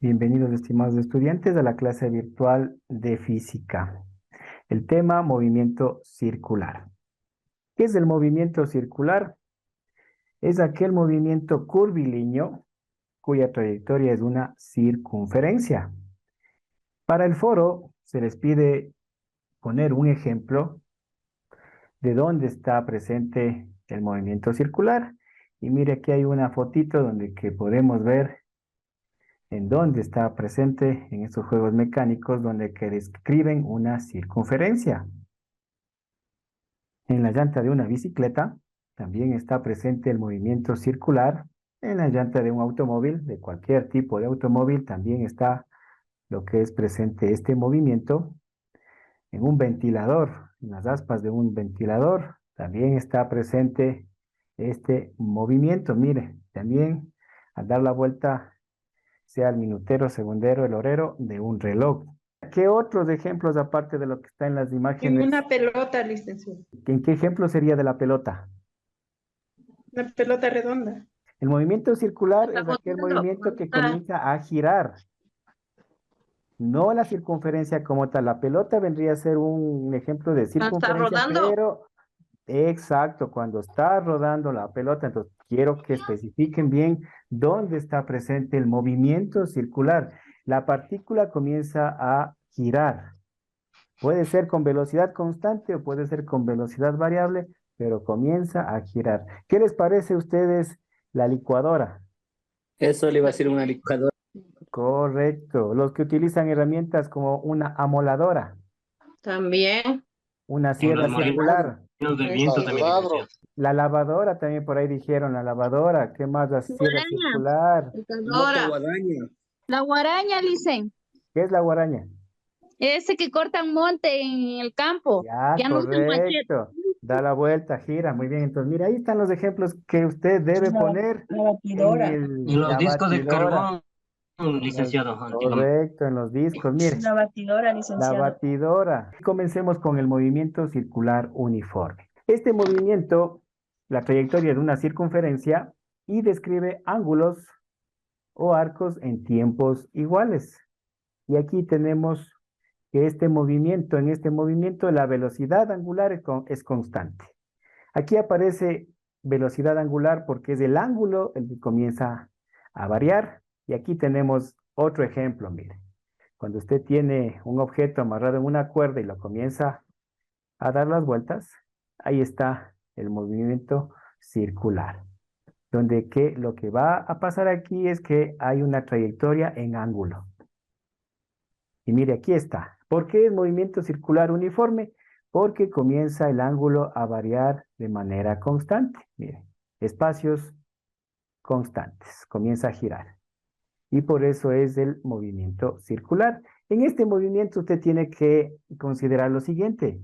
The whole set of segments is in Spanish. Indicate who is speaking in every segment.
Speaker 1: Bienvenidos, estimados estudiantes, a la clase virtual de física. El tema, movimiento circular. ¿Qué es el movimiento circular? Es aquel movimiento curvilíneo cuya trayectoria es una circunferencia. Para el foro se les pide poner un ejemplo de dónde está presente el movimiento circular. Y mire, aquí hay una fotito donde que podemos ver en dónde está presente en estos juegos mecánicos donde que describen una circunferencia. En la llanta de una bicicleta también está presente el movimiento circular. En la llanta de un automóvil, de cualquier tipo de automóvil, también está lo que es presente este movimiento. En un ventilador, en las aspas de un ventilador, también está presente este movimiento. Mire, también al dar la vuelta sea el minutero, segundero, el horero de un reloj. ¿Qué otros ejemplos, aparte de lo que está en las
Speaker 2: En
Speaker 1: imágenes?
Speaker 2: una pelota, licenciado.
Speaker 1: ¿En qué ejemplo sería de la pelota?
Speaker 2: Una pelota redonda.
Speaker 1: El movimiento circular
Speaker 3: Está
Speaker 1: es aquel
Speaker 3: rotando,
Speaker 1: movimiento que
Speaker 3: está,
Speaker 1: comienza a girar, no la circunferencia como tal. La pelota vendría a ser un ejemplo de
Speaker 3: no está
Speaker 1: circunferencia,
Speaker 3: rodando.
Speaker 1: pero exacto, cuando está rodando la pelota, entonces quiero que especifiquen bien dónde está presente el movimiento circular. La partícula comienza a girar. Puede ser con velocidad constante o puede ser con velocidad variable, pero comienza a girar. ¿Qué les parece a ustedes la licuadora?
Speaker 4: Eso le iba a decir una licuadora.
Speaker 1: Correcto. Los que utilizan herramientas como una amoladora,
Speaker 3: También.
Speaker 1: una
Speaker 5: En
Speaker 1: sierra
Speaker 5: los molinos
Speaker 1: circular,
Speaker 5: de viento también, licenciado.
Speaker 1: la lavadora también por ahí dijeron, la lavadora. ¿Qué más? La sierra
Speaker 3: Guaraña,
Speaker 1: circular.
Speaker 4: Moto
Speaker 3: secadora.
Speaker 4: guadaña.
Speaker 6: La guaraña, dicen.
Speaker 1: ¿Qué es la guaraña?
Speaker 6: Ese que cortan monte en el campo.
Speaker 1: Ya,
Speaker 6: Ya no usan machete.
Speaker 1: correcto. Da la vuelta, gira. Muy bien. Entonces, mira, ahí están los ejemplos que usted debe poner
Speaker 2: La
Speaker 1: en
Speaker 2: batidora.
Speaker 5: En los
Speaker 1: la
Speaker 5: discos de
Speaker 1: batidora.
Speaker 5: carbón, licenciado, antiguamente.
Speaker 1: Correcto, en los discos. Mire,
Speaker 2: La batidora,
Speaker 1: la
Speaker 2: licenciado.
Speaker 1: batidora. Comencemos con el movimiento circular uniforme. Este movimiento, la trayectoria de una circunferencia y describe ángulos o arcos en tiempos iguales. Y aquí tenemos que en este movimiento, la velocidad angular es constante. Aquí aparece velocidad angular porque es el ángulo el que comienza a variar. Y aquí tenemos otro ejemplo, mire. Cuando usted tiene un objeto amarrado en una cuerda y lo comienza a dar las vueltas, ahí está el movimiento circular, donde lo que va a pasar aquí es que hay una trayectoria en ángulo. Y mire, aquí está. ¿Por qué es movimiento circular uniforme? Porque comienza el ángulo a variar de manera constante. Mire, espacios constantes, comienza a girar. Y por eso es el movimiento circular. En este movimiento usted tiene que considerar lo siguiente.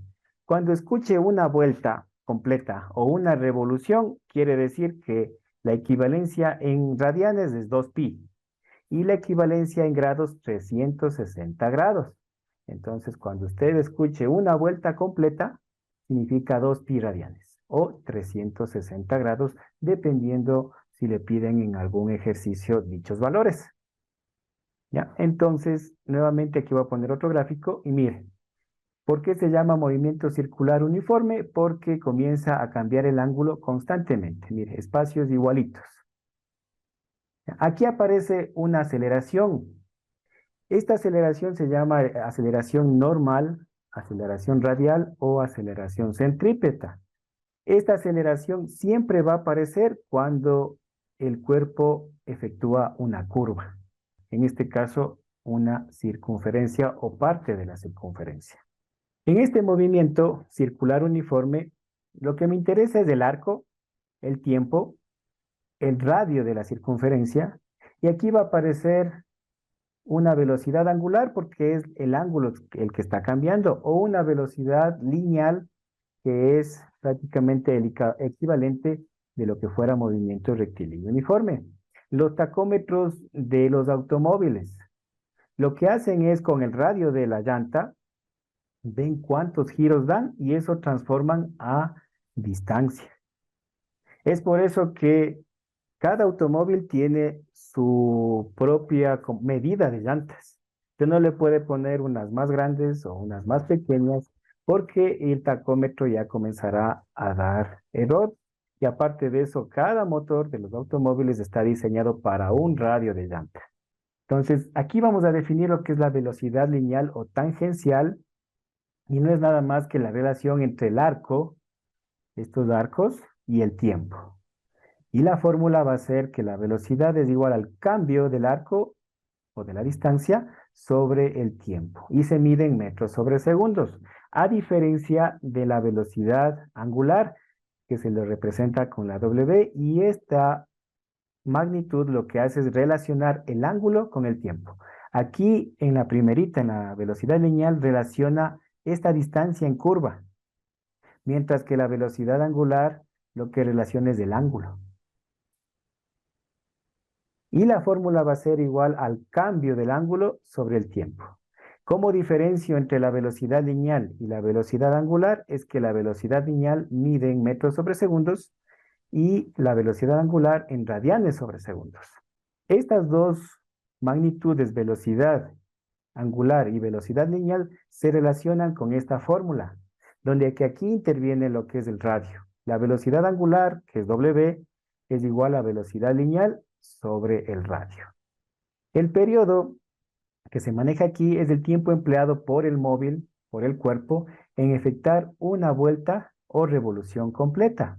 Speaker 1: Cuando escuche una vuelta completa o una revolución, quiere decir que la equivalencia en radianes es 2pi y la equivalencia en grados 360 grados. Entonces, cuando usted escuche una vuelta completa, significa 2pi radianes o 360 grados, dependiendo si le piden en algún ejercicio dichos valores. ¿Ya? Entonces, nuevamente aquí voy a poner otro gráfico y mire, ¿por qué se llama movimiento circular uniforme? Porque comienza a cambiar el ángulo constantemente. Mire, espacios igualitos. Aquí aparece una aceleración. Esta aceleración se llama aceleración normal, aceleración radial o aceleración centrípeta. Esta aceleración siempre va a aparecer cuando el cuerpo efectúa una curva. En este caso, una circunferencia o parte de la circunferencia. En este movimiento circular uniforme, lo que me interesa es el arco, el tiempo, el radio de la circunferencia, y aquí va a aparecer una velocidad angular porque es el ángulo el que está cambiando, o una velocidad lineal que es prácticamente el equivalente de lo que fuera movimiento rectilíneo uniforme. Los tacómetros de los automóviles, lo que hacen es con el radio de la llanta, ven cuántos giros dan y eso transforman a distancia. Es por eso que Cada automóvil tiene su propia medida de llantas. Usted no le puede poner unas más grandes o unas más pequeñas porque el tacómetro ya comenzará a dar error. Y aparte de eso, cada motor de los automóviles está diseñado para un radio de llanta. Entonces, aquí vamos a definir lo que es la velocidad lineal o tangencial, y no es nada más que la relación entre el arco, estos arcos, y el tiempo. Y la fórmula va a ser que la velocidad es igual al cambio del arco o de la distancia sobre el tiempo, y se mide en metros sobre segundos, a diferencia de la velocidad angular, que se le representa con la W, y esta magnitud lo que hace es relacionar el ángulo con el tiempo. Aquí en la primerita, en la velocidad lineal, relaciona esta distancia en curva, mientras que la velocidad angular lo que relaciona es el ángulo. Y la fórmula va a ser igual al cambio del ángulo sobre el tiempo. ¿Cómo diferencio entre la velocidad lineal y la velocidad angular? Es que la velocidad lineal mide en metros sobre segundos y la velocidad angular en radianes sobre segundos. Estas dos magnitudes, velocidad angular y velocidad lineal, se relacionan con esta fórmula, donde que aquí interviene lo que es el radio. La velocidad angular, que es W, es igual a velocidad lineal sobre el radio. El periodo que se maneja aquí es el tiempo empleado por el móvil, por el cuerpo, en efectuar una vuelta o revolución completa.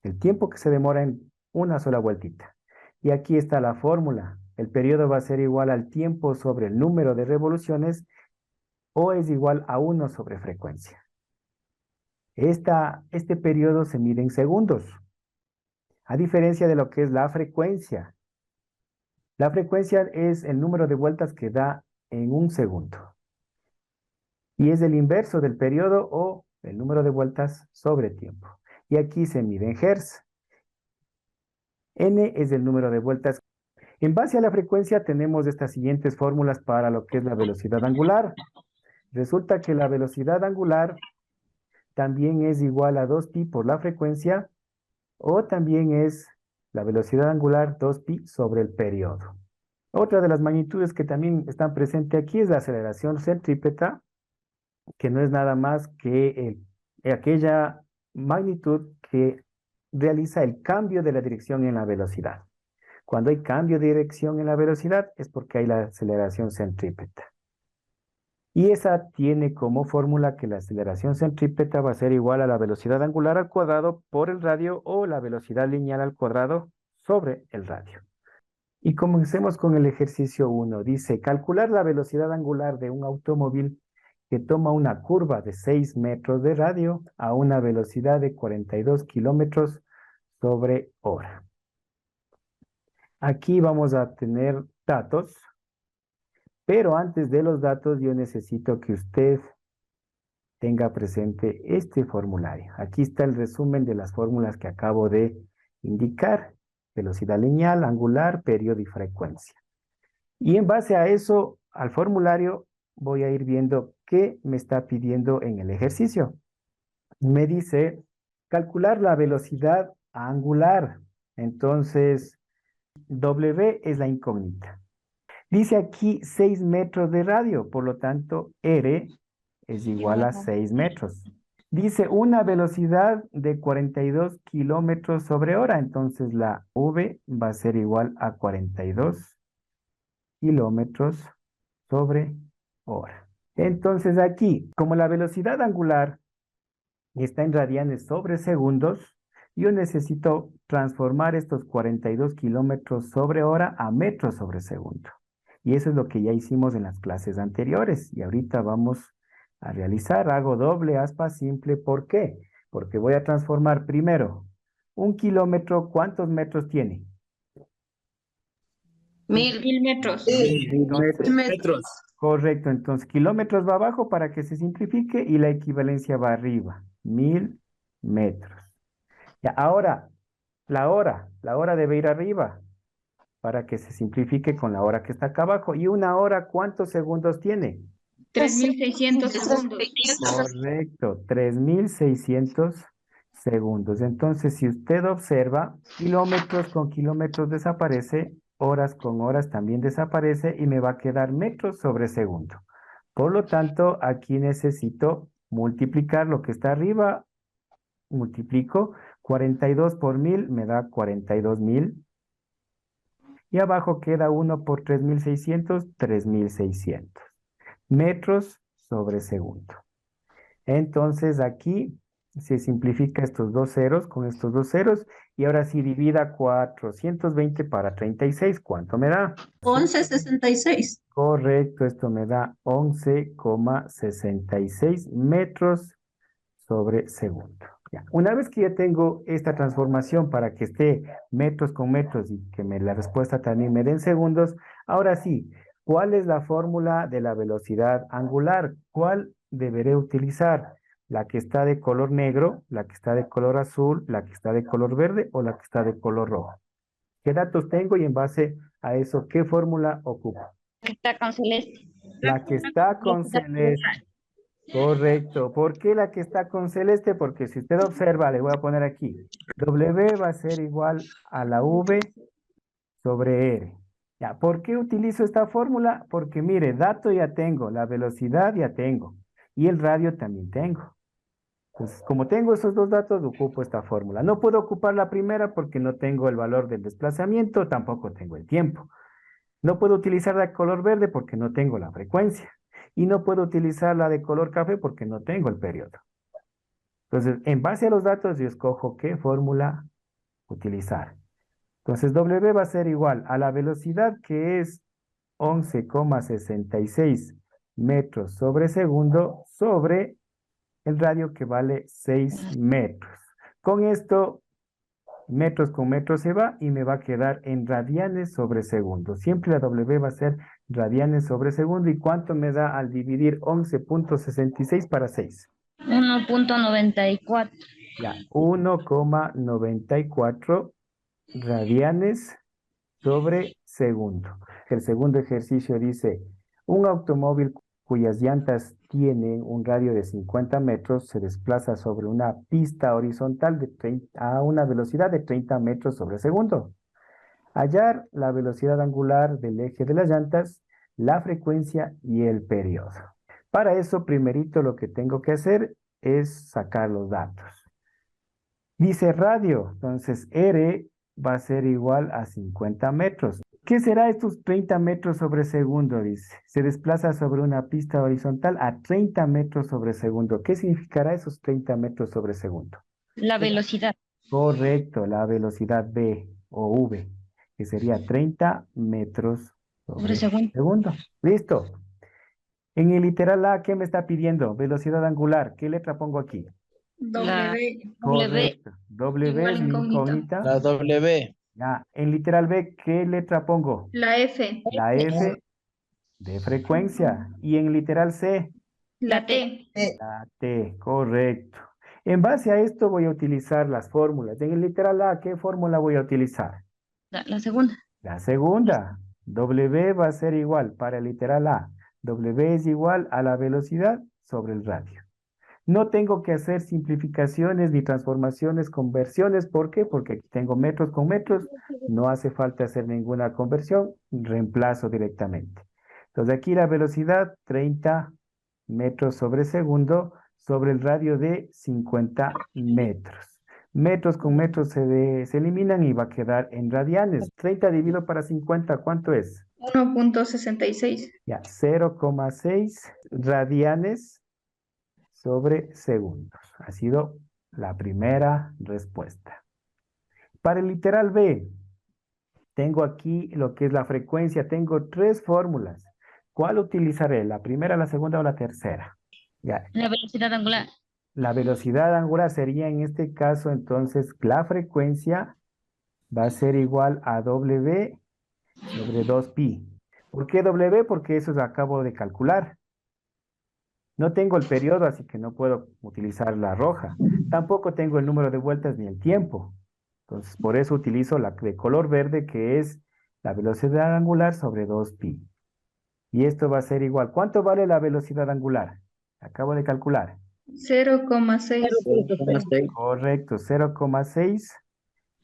Speaker 1: El tiempo que se demora en una sola vueltita. Y aquí está la fórmula. El periodo va a ser igual al tiempo sobre el número de revoluciones o es igual a 1 sobre frecuencia. Este periodo se mide en segundos, a diferencia de lo que es la frecuencia. La frecuencia es el número de vueltas que da en un segundo. Y es el inverso del periodo o el número de vueltas sobre tiempo. Y aquí se mide en hertz. N es el número de vueltas. En base a la frecuencia tenemos estas siguientes fórmulas para lo que es la velocidad angular. Resulta que la velocidad angular también es igual a 2pi por la frecuencia, o también es la velocidad angular 2pi sobre el periodo. Otra de las magnitudes que también están presentes aquí es la aceleración centrípeta, que no es nada más que aquella magnitud que realiza el cambio de la dirección en la velocidad. Cuando hay cambio de dirección en la velocidad es porque hay la aceleración centrípeta. Y esa tiene como fórmula que la aceleración centrípeta va a ser igual a la velocidad angular al cuadrado por el radio o la velocidad lineal al cuadrado sobre el radio. Y comencemos con el ejercicio 1. Dice, calcular la velocidad angular de un automóvil que toma una curva de 6 metros de radio a una velocidad de 42 kilómetros sobre hora. Aquí vamos a tener datos, pero antes de los datos yo necesito que usted tenga presente este formulario. Aquí está el resumen de las fórmulas que acabo de indicar: velocidad lineal, angular, periodo y frecuencia. Y en base a eso, al formulario, voy a ir viendo qué me está pidiendo en el ejercicio. Me dice calcular la velocidad angular. Entonces, W es la incógnita. Dice aquí 6 metros de radio, por lo tanto, R es igual a 6 metros. Dice una velocidad de 42 kilómetros sobre hora, entonces la V va a ser igual a 42 kilómetros sobre hora. Entonces aquí, como la velocidad angular está en radianes sobre segundos, yo necesito transformar estos 42 kilómetros sobre hora a metros sobre segundo. Y eso es lo que ya hicimos en las clases anteriores. Y ahorita vamos a realizar. Hago doble aspa simple. ¿Por qué? Porque voy a transformar primero 1 kilómetro. ¿Cuántos metros tiene?
Speaker 3: 1000 metros.
Speaker 1: Entonces,
Speaker 4: Metros.
Speaker 1: correcto. Entonces, kilómetros va abajo para que se simplifique y la equivalencia va arriba. 1000 metros. Ya, ahora, la hora debe ir arriba para que se simplifique con la hora que está acá abajo. ¿Y una hora cuántos segundos tiene?
Speaker 3: 3600 segundos.
Speaker 1: Correcto, 3600 segundos. Entonces, si usted observa, kilómetros con kilómetros desaparece, horas con horas también desaparece y me va a quedar metros sobre segundo. Por lo tanto, aquí necesito multiplicar lo que está arriba, multiplico 42 por 1000, me da 42.000. Y abajo queda 1 por 3600, 3600 metros sobre segundo. Entonces aquí se simplifica estos dos ceros con estos dos ceros y ahora sí divida 420 para 36. ¿Cuánto me da?
Speaker 7: 11,66.
Speaker 1: Correcto, esto me da 11,66 metros sobre segundo. Ya. Una vez que ya tengo esta transformación para que esté metros con metros y que la respuesta también me den segundos, ahora sí, ¿cuál es la fórmula de la velocidad angular? ¿Cuál deberé utilizar? ¿La que está de color negro, la que está de color azul, la que está de color verde o la que está de color rojo? ¿Qué datos tengo y en base a eso, qué fórmula ocupo?
Speaker 6: Que está con celeste.
Speaker 1: La que está con celeste. Correcto. ¿Por qué la que está con celeste? Porque si usted observa, le voy a poner aquí, W va a ser igual a la V sobre R. Ya, ¿por qué utilizo esta fórmula? Porque mire, dato ya tengo, la velocidad ya tengo y el radio también tengo. Entonces, como tengo esos dos datos, ocupo esta fórmula. No puedo ocupar la primera porque no tengo el valor del desplazamiento, tampoco tengo el tiempo. No puedo utilizar la de color verde porque no tengo la frecuencia. Y no puedo utilizar la de color café porque no tengo el periodo. Entonces, en base a los datos, yo escojo qué fórmula utilizar. Entonces, W va a ser igual a la velocidad que es 11,66 metros sobre segundo sobre el radio que vale 6 metros. Con esto, metros con metros se va y me va a quedar en radianes sobre segundo. Siempre la W va a ser radianes sobre segundo. ¿Y cuánto me da al dividir 11,66 para 6?
Speaker 6: 1.94.
Speaker 1: Ya, 1,94 radianes sobre segundo. El segundo ejercicio dice, un automóvil cuyas llantas tienen un radio de 50 metros se desplaza sobre una pista horizontal a una velocidad de 30 metros sobre segundo. Hallar la velocidad angular del eje de las llantas, la frecuencia y el periodo. Para eso, primerito lo que tengo que hacer es sacar los datos. Dice radio, entonces R va a ser igual a 50 metros. ¿Qué será estos 30 metros sobre segundo? Dice, se desplaza sobre una pista horizontal a 30 metros sobre segundo. ¿Qué significará esos 30 metros sobre segundo?
Speaker 6: La velocidad.
Speaker 1: Correcto, la velocidad V o V, que sería 30 metros sobre segundo. Listo. En el literal A, ¿qué me está pidiendo? Velocidad angular. ¿Qué letra pongo aquí?
Speaker 2: W.
Speaker 1: Correcto. W
Speaker 2: Igual
Speaker 1: es mi incógnita.
Speaker 7: La W.
Speaker 1: Ya. En literal B, ¿qué letra pongo?
Speaker 2: La F.
Speaker 1: La F de frecuencia. Y en literal C,
Speaker 2: La T.
Speaker 1: la T. Correcto. En base a esto voy a utilizar las fórmulas. En el literal A, ¿qué fórmula voy a utilizar?
Speaker 6: La segunda.
Speaker 1: La segunda. W va a ser igual para el literal A. W es igual a la velocidad sobre el radio. No tengo que hacer simplificaciones ni transformaciones, conversiones. ¿Por qué? Porque aquí tengo metros con metros. No hace falta hacer ninguna conversión. Reemplazo directamente. Entonces aquí la velocidad 30 metros sobre segundo sobre el radio de 50 metros. Metros con metros se eliminan y va a quedar en radianes. 30 dividido para 50, ¿cuánto es?
Speaker 2: 1.66.
Speaker 1: Ya, 0,6 radianes sobre segundos. Ha sido la primera respuesta. Para el literal B, tengo aquí lo que es la frecuencia. Tengo tres fórmulas. ¿Cuál utilizaré? ¿La primera, la segunda o la tercera? Ya.
Speaker 6: La velocidad angular.
Speaker 1: La velocidad angular sería en este caso, entonces, la frecuencia va a ser igual a W sobre 2pi. ¿Por qué W? Porque eso lo acabo de calcular. No tengo el periodo, así que no puedo utilizar la roja. Tampoco tengo el número de vueltas ni el tiempo. Entonces, por eso utilizo la de color verde, que es la velocidad angular sobre 2pi. Y esto va a ser igual. ¿Cuánto vale la velocidad angular? Acabo de calcular.
Speaker 2: 0,6.
Speaker 4: 0,6.
Speaker 1: Correcto, 0,6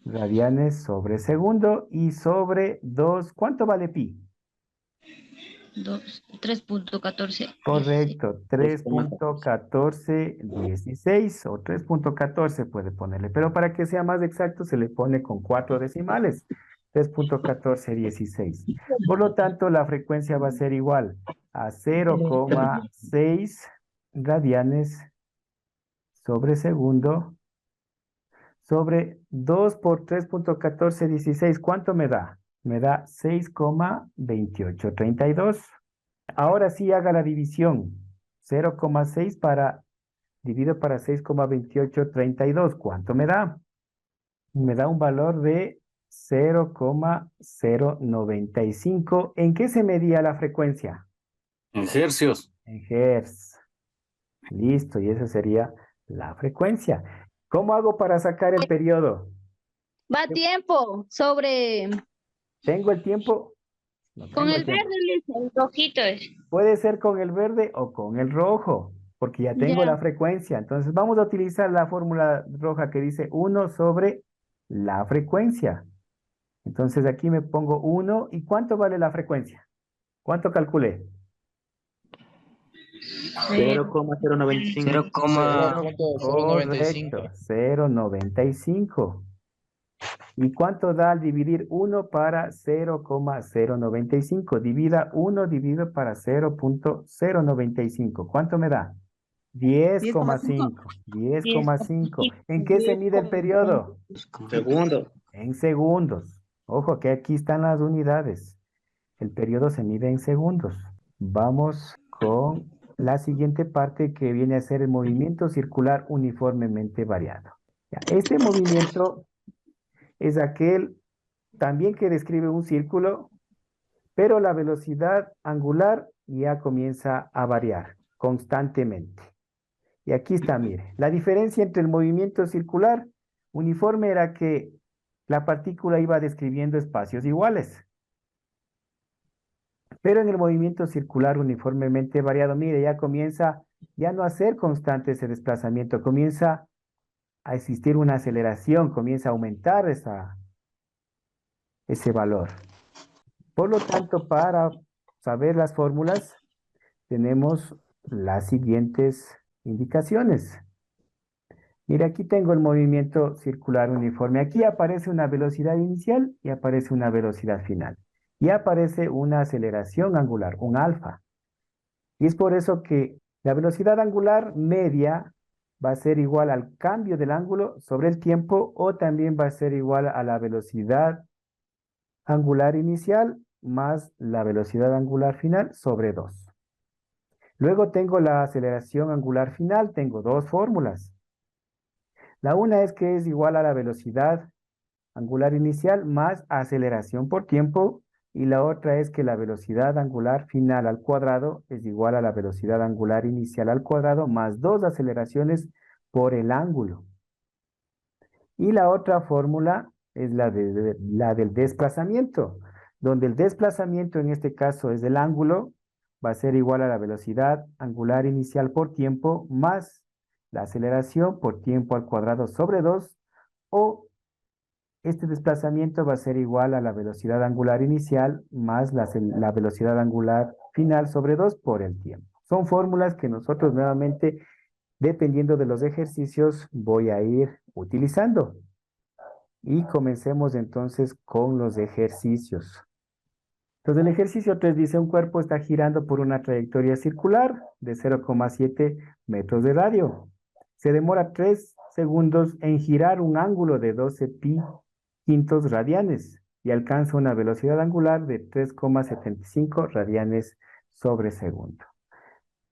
Speaker 1: radianes sobre segundo y sobre 2. ¿Cuánto vale pi?
Speaker 6: 3.14.
Speaker 1: Correcto, 3.1416 o 3.14 puede ponerle, pero para que sea más exacto se le pone con 4 decimales, 3.1416. Por lo tanto, la frecuencia va a ser igual a 0,6 radianes sobre segundo sobre 2 por 3.1416. ¿Cuánto me da? Me da 6,2832. Ahora sí haga la división. 0,6 dividido para 6,2832. ¿Cuánto me da? Me da un valor de 0,095. ¿En qué se medía la frecuencia?
Speaker 8: En hercios.
Speaker 1: En hertz. Listo, y esa sería la frecuencia. ¿Cómo hago para sacar el periodo?
Speaker 6: Va tiempo sobre.
Speaker 1: ¿Tengo el tiempo? No
Speaker 6: Con
Speaker 1: tengo
Speaker 6: el
Speaker 1: tiempo.
Speaker 6: verde, Luis, el rojito es.
Speaker 1: Puede ser con el verde o con el rojo, porque ya tengo
Speaker 6: Ya.
Speaker 1: la frecuencia. Entonces vamos a utilizar la fórmula roja que dice 1 sobre la frecuencia. Entonces aquí me pongo 1. ¿Y cuánto vale la frecuencia? ¿Cuánto calculé?
Speaker 4: 0,095.
Speaker 1: 0,095. 0,95. ¿Y cuánto da al dividir 1 para 0,095? Divida 1 dividido para 0,095. ¿Cuánto me da? 10,5. 10,5. ¿En qué se mide el periodo?
Speaker 4: Segundo.
Speaker 1: En segundos. Ojo que aquí están las unidades. El periodo se mide en segundos. Vamos con la siguiente parte que viene a ser el movimiento circular uniformemente variado. Ya, este movimiento es aquel también que describe un círculo, pero la velocidad angular ya comienza a variar constantemente. Y aquí está, mire, la diferencia entre el movimiento circular uniforme era que la partícula iba describiendo espacios iguales. Pero en el movimiento circular uniformemente variado, mire, ya comienza ya no a ser constante ese desplazamiento, comienza a existir una aceleración, comienza a aumentar ese valor. Por lo tanto, para saber las fórmulas, tenemos las siguientes indicaciones. Mira, aquí tengo el movimiento circular uniforme. Aquí aparece una velocidad inicial y aparece una velocidad final. Y aparece una aceleración angular, un alfa. Y es por eso que la velocidad angular media va a ser igual al cambio del ángulo sobre el tiempo o también va a ser igual a la velocidad angular inicial más la velocidad angular final sobre 2. Luego tengo la aceleración angular final, tengo dos fórmulas. La una es que es igual a la velocidad angular inicial más aceleración por tiempo y la otra es que la velocidad angular final al cuadrado es igual a la velocidad angular inicial al cuadrado más 2 aceleraciones por el ángulo. Y la otra fórmula es la del desplazamiento, donde el desplazamiento en este caso es del ángulo, va a ser igual a la velocidad angular inicial por tiempo más la aceleración por tiempo al cuadrado sobre 2, o este desplazamiento va a ser igual a la velocidad angular inicial más la velocidad angular final sobre 2 por el tiempo. Son fórmulas que nosotros nuevamente, dependiendo de los ejercicios, voy a ir utilizando. Y comencemos entonces con los ejercicios. Entonces el ejercicio 3 dice un cuerpo está girando por una trayectoria circular de 0,7 metros de radio. Se demora 3 segundos en girar un ángulo de 12 pi quintos radianes y alcanza una velocidad angular de 3,75 radianes sobre segundo.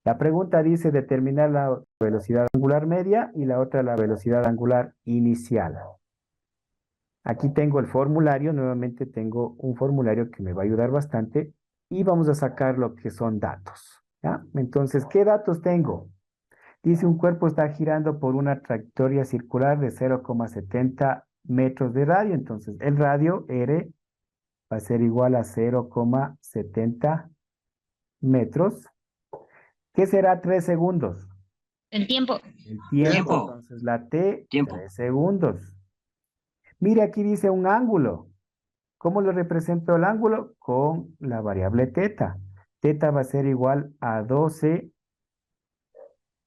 Speaker 1: La pregunta dice determinar la velocidad angular media y la otra la velocidad angular inicial. Aquí tengo el formulario, nuevamente tengo un formulario que me va a ayudar bastante y vamos a sacar lo que son datos, ¿ya? Entonces, ¿qué datos tengo? Dice un cuerpo está girando por una trayectoria circular de 0,70 metros de radio, entonces el radio R va a ser igual a 0,70 metros. ¿Qué será 3 segundos?
Speaker 6: El tiempo.
Speaker 1: El tiempo.
Speaker 5: Tiempo.
Speaker 1: Entonces la T,
Speaker 5: Tiempo.
Speaker 1: 3 segundos. Mire, aquí dice un ángulo. ¿Cómo lo represento el ángulo? Con la variable teta. Teta va a ser igual a 12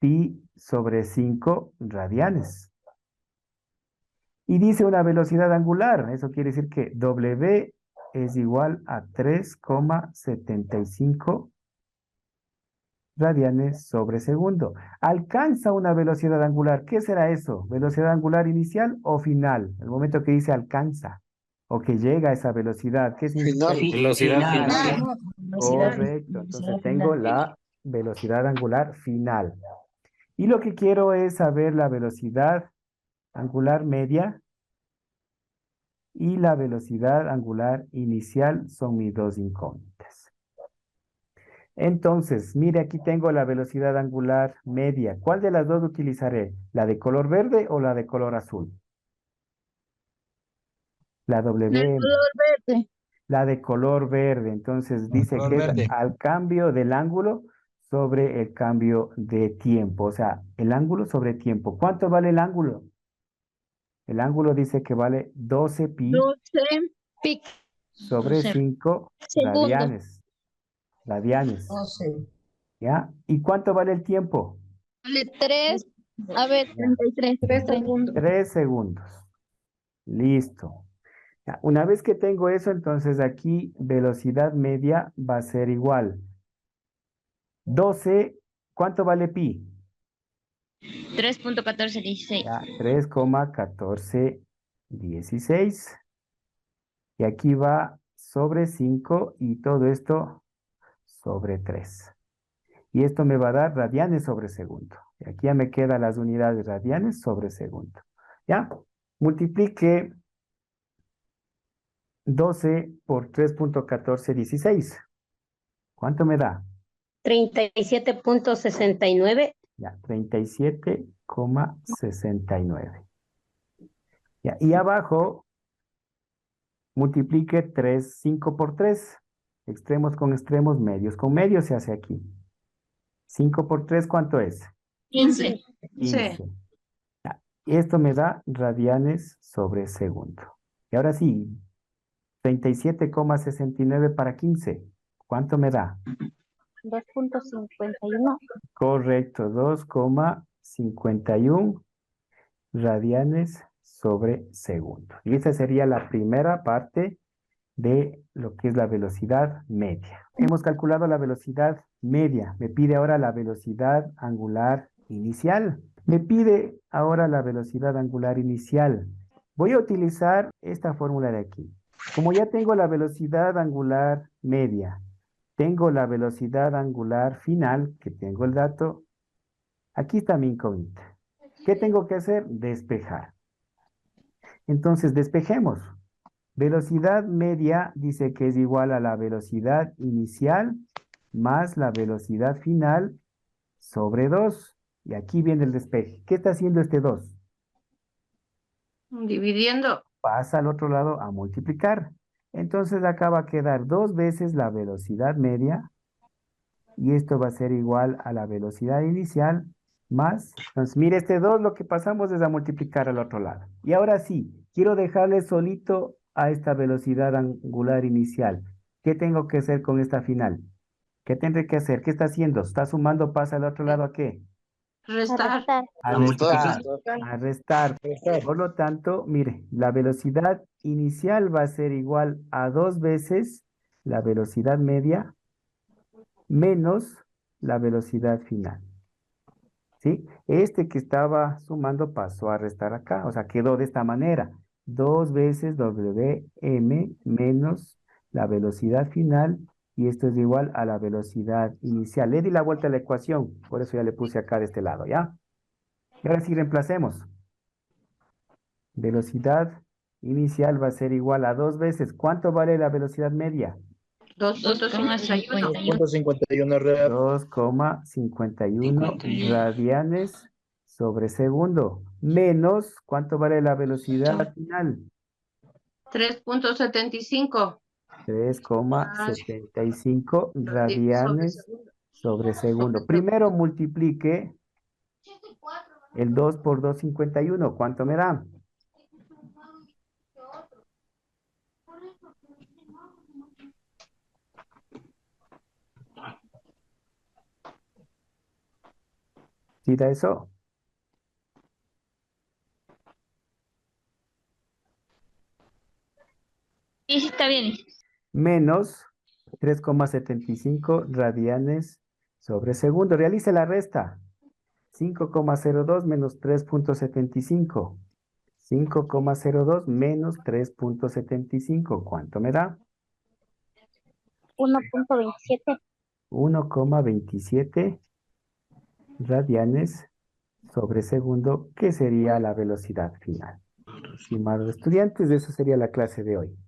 Speaker 1: pi sobre 5 radianes. Y dice una velocidad angular. Eso quiere decir que W es igual a 3,75 radianes sobre segundo. Alcanza una velocidad angular. ¿Qué será eso? ¿Velocidad angular inicial o final? El momento que dice alcanza o que llega a esa velocidad. ¿Qué significa?
Speaker 5: Velocidad final.
Speaker 1: Correcto. Entonces tengo la velocidad angular final. Y lo que quiero es saber la velocidad angular media y la velocidad angular inicial son mis dos incógnitas. Entonces, mire, aquí tengo la velocidad angular media. ¿Cuál de las dos utilizaré? ¿La de color verde o la de color azul? La
Speaker 6: El
Speaker 1: W.
Speaker 6: color verde.
Speaker 1: La de color verde. Entonces dice
Speaker 7: color
Speaker 1: que es
Speaker 7: verde.
Speaker 1: al cambio del ángulo sobre el cambio de tiempo. O sea, el ángulo sobre tiempo. ¿Cuánto vale el ángulo? El ángulo dice que vale 12 pi
Speaker 6: 12 pic
Speaker 1: sobre 5
Speaker 6: segundos.
Speaker 1: radianes. Radianes.
Speaker 7: 12.
Speaker 1: ¿Ya? ¿Y cuánto vale el tiempo?
Speaker 6: Vale 3. A ver, 33.
Speaker 2: 3 segundos.
Speaker 1: 3 segundos. Listo. Ya, una vez que tengo eso, entonces aquí velocidad media va a ser igual. 12, ¿cuánto vale pi?
Speaker 6: 3.1416.
Speaker 1: Ya, 3,1416. Y aquí va sobre 5 y todo esto sobre 3. Y esto me va a dar radianes sobre segundo. Y aquí ya me quedan las unidades radianes sobre segundo. ¿Ya? Multiplique 12 por 3,1416. ¿Cuánto me da?
Speaker 3: 37.69.
Speaker 1: Ya, 37,69. Ya, y abajo multiplique 3, 5 por 3. Extremos con extremos, medios con medios se hace aquí. 5 por 3, ¿cuánto es?
Speaker 6: 15.
Speaker 1: 15. Ya, esto me da radianes sobre segundo. Y ahora sí, 37,69 para 15. ¿Cuánto me da?
Speaker 6: 2.51.
Speaker 1: Correcto, 2,51 radianes sobre segundo. Y esa sería la primera parte de lo que es la velocidad media. Hemos calculado la velocidad media. Me pide ahora la velocidad angular inicial. Me pide ahora la velocidad angular inicial. Voy a utilizar esta fórmula de aquí. Como ya tengo la velocidad angular media, tengo la velocidad angular final, que tengo el dato, aquí está mi incógnita. ¿Qué tengo que hacer? Despejar. Entonces, despejemos. Velocidad media dice que es igual a la velocidad inicial más la velocidad final sobre 2. Y aquí viene el despeje. ¿Qué está haciendo este 2?
Speaker 3: Dividiendo.
Speaker 1: Pasa al otro lado a multiplicar. Entonces acá va a quedar 2 veces la velocidad media y esto va a ser igual a la velocidad inicial más. Entonces, mire, este 2 lo que pasamos es a multiplicar al otro lado. Y ahora sí, quiero dejarle solito a esta velocidad angular inicial. ¿Qué tengo que hacer con esta final? ¿Qué tendré que hacer? ¿Qué está haciendo? ¿Está sumando? ¿Pasa al otro lado a qué?
Speaker 3: Restar.
Speaker 1: A
Speaker 5: La
Speaker 1: restar.
Speaker 5: multiplicación.
Speaker 1: A restar. Por lo tanto, mire, la velocidad inicial va a ser igual a 2 veces la velocidad media menos la velocidad final. ¿Sí? Este que estaba sumando pasó a restar acá, o sea, quedó de esta manera. 2 veces Wm menos la velocidad final y esto es igual a la velocidad inicial. Le di la vuelta a la ecuación, por eso ya le puse acá de este lado, ¿ya? Y ahora sí reemplacemos. Velocidad inicial va a ser igual a 2 veces. ¿Cuánto vale la velocidad media?
Speaker 3: 2.51.
Speaker 7: 2.51 real.
Speaker 1: 2,51
Speaker 5: 51.
Speaker 1: radianes sobre segundo. Menos, ¿cuánto vale la velocidad final?
Speaker 3: 3.75.
Speaker 1: 3,75
Speaker 3: Sobre
Speaker 1: radianes
Speaker 3: segundo.
Speaker 1: sobre segundo. Primero multiplique El 2 por 2,51, ¿cuánto me da? ¿Sí da eso?
Speaker 6: Sí, sí, está bien.
Speaker 1: Menos 3,75 radianes sobre segundo. Realice la resta. 5,02 menos 3,75. 5,02 menos 3,75. ¿Cuánto me da?
Speaker 6: 1.27.
Speaker 1: 1,27 radianes sobre segundo, que sería la velocidad final. Estimados estudiantes, eso sería la clase de hoy.